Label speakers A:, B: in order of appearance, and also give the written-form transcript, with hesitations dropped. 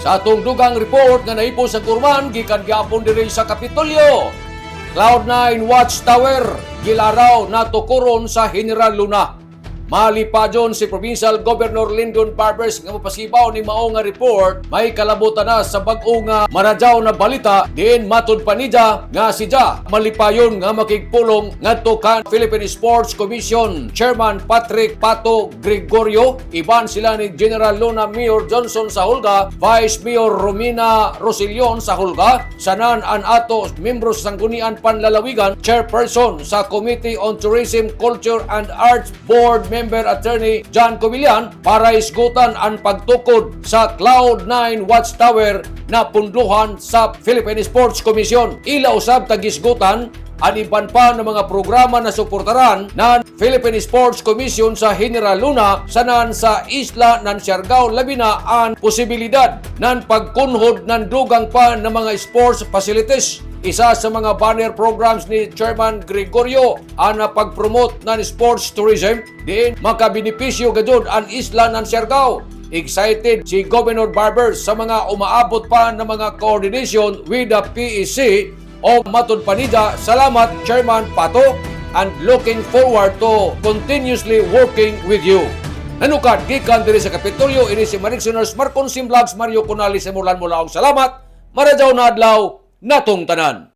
A: Sa atong dugang report nga naipo sa Kurman, gikan gyapon diri sa Kapitolyo. Cloud9 Watchtower, gilaraw na tukuron sa General Luna. Malipadyon si Provincial Governor Lyndon Barbers nga mapasibaw ni mao nga report, may kalabutan na sa bag-o nga maradyaw na balita diin matud panidya nga sidya malipayon nga makigpulong ngadto kan Philippine Sports Commission Chairman Patrick Pato Gregorio, iban sila ni General Luna Mayor Johnson sa Hulga, Vice Mayor Romina Rosilion sa Hulga, sanan an ato membro sa Sanggunian Panlalawigan, Chairperson sa Committee on Tourism, Culture and Arts Board Member Attorney John Covillan para isgutan ang pagtukod sa Cloud9 Watchtower na punduhan sa Philippine Sports Commission. Ila usab tagisgutan ang iban pa ng mga programa na suportaran ng Philippine Sports Commission sa General Luna sanan sa isla ng Siargao, labi na ang posibilidad ng pagkunhod ng dugang pa ng mga sports facilities. Isa sa mga banner programs ni Chairman Gregorio ang pag-promote ng sports tourism, diin makabinipisyo gajud ang isla ng Siargao. Excited si Governor Barbers sa mga umaabot pa ng mga coordination with the PEC o matud panida. Salamat Chairman Pato, and looking forward to continuously working with you. Nanukad gikan diri sa Kapitolyo, ini si Marictioners Marcon Sim Vlogs, Mario Conali sa Mulan mula og salamat. Maradyaw na adlaw natong tanan.